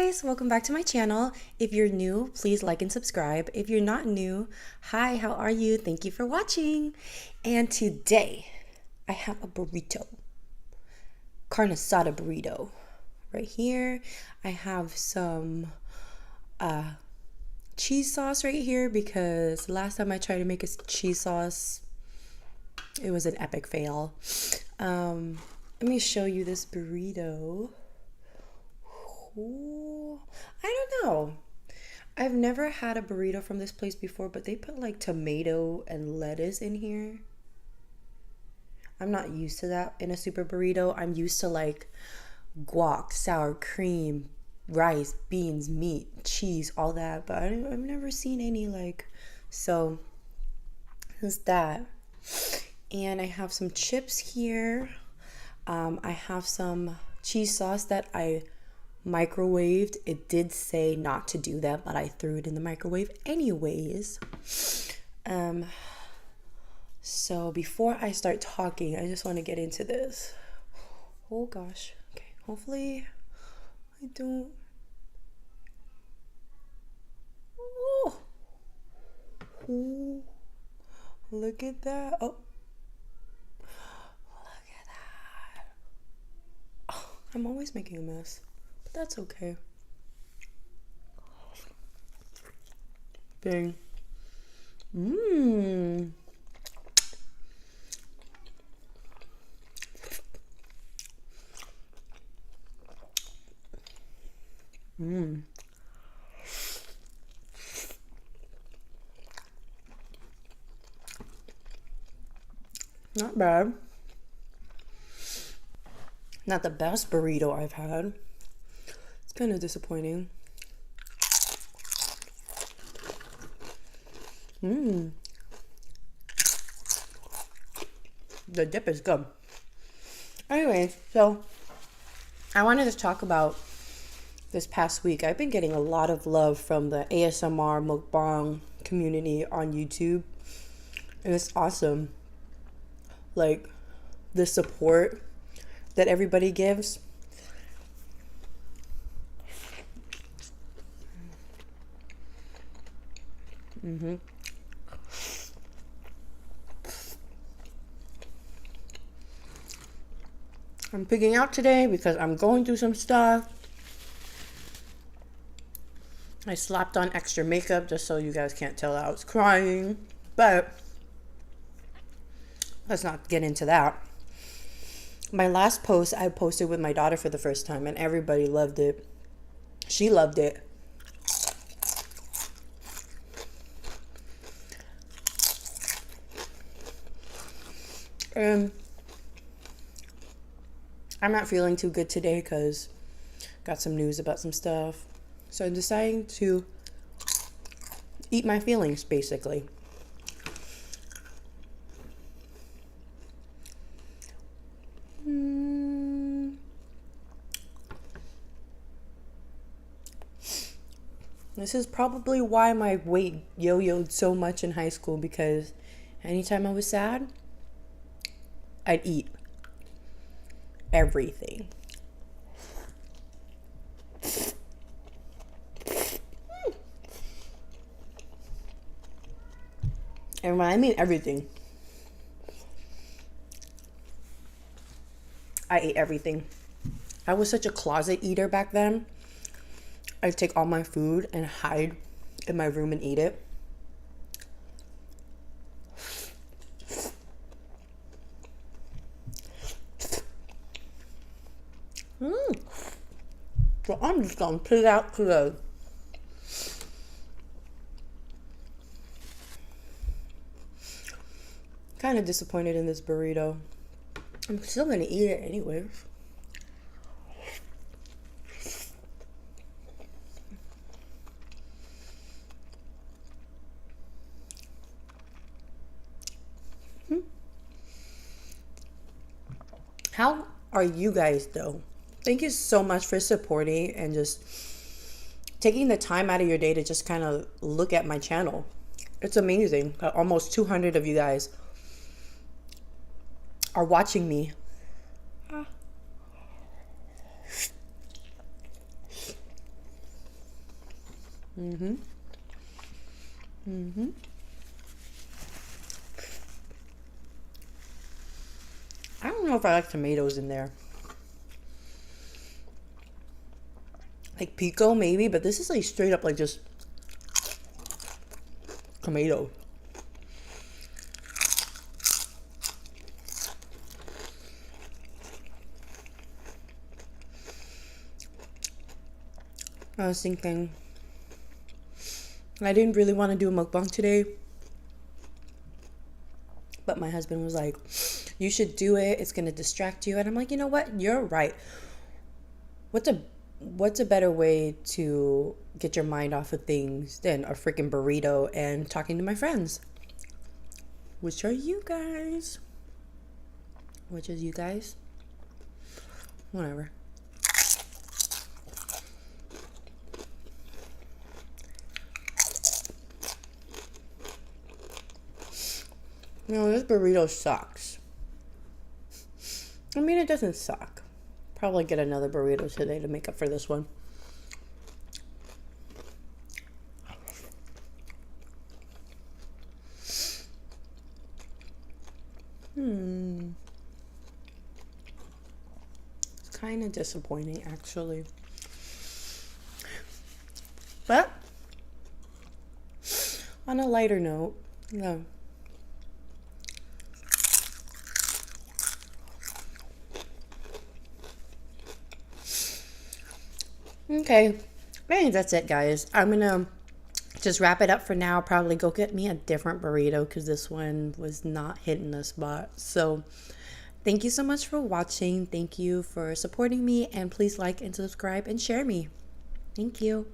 guys, welcome back to my channel. If you're new, please like and subscribe. If you're not new, hi, how are you? Thank you for watching. And today I have a burrito, carne asada burrito. Right here I have some cheese sauce right here because last time I tried to make a cheese sauce, it was an epic fail. Let me show you this burrito. Ooh, I don't know. I've never had a burrito from this place before, but they put like tomato and lettuce in here. I'm not used to that in a super burrito. I'm used to like guac, sour cream, rice, beans, meat, cheese, all that, but I've never seen any like, so there's that. And I have some chips here. I have some cheese sauce that I microwaved. It did say not to do that, but I threw it in the microwave anyways. So before I start talking, I just want to get into this. Oh gosh. Okay, hopefully I don't. Oh, oh, look at that. Oh, look at that. Oh, I'm always making a mess, but that's okay. Dang. Mmm. Mmm. Not bad. Not the best burrito I've had. It's kind of disappointing. Mmm. The dip is good. Anyways, so I wanted to talk about this past week. I've been getting a lot of love from the ASMR MUKBANG community on YouTube. And it's awesome. Like, the support that everybody gives. I'm pigging out today because I'm going through some stuff. I slapped on extra makeup just so you guys can't tell that I was crying. But let's not get into that. My last post I posted with my daughter for the first time and everybody loved it. She loved it. And I'm not feeling too good today because got some news about some stuff. So I'm deciding to eat my feelings, basically. This is probably why my weight yo-yoed so much in high school, because anytime I was sad, I'd eat everything. And when I mean everything, I ate everything. I was such a closet eater back then. I'd take all my food and hide in my room and eat it. So I'm just gonna put it out today. Kind of disappointed in this burrito. I'm still gonna eat it anyways. How are you guys though? Thank you so much for supporting and just taking the time out of your day to just kind of look at my channel. It's amazing. Almost 200 of you guys are watching me. Mm-hmm. Mm-hmm. I don't know if I like tomatoes in there. Like pico maybe, but this is like straight up like just tomato. I was thinking I didn't really want to do a mukbang today, but my husband was like, you should do it. It's going to distract you. And I'm like, you know what? You're right. What's a better way to get your mind off of things than a freaking burrito and talking to my friends? Which are you guys? Which is you guys? Whatever. No, this burrito sucks. I mean, it doesn't suck. Probably get another burrito today to make up for this one. It's kind of disappointing, actually. But on a lighter note, yeah. Okay, I think that's it, guys. I'm gonna just wrap it up for now. Probably go get me a different burrito because this one was not hitting the spot. So thank you so much for watching. Thank you for supporting me, and please like and subscribe and share me. Thank you.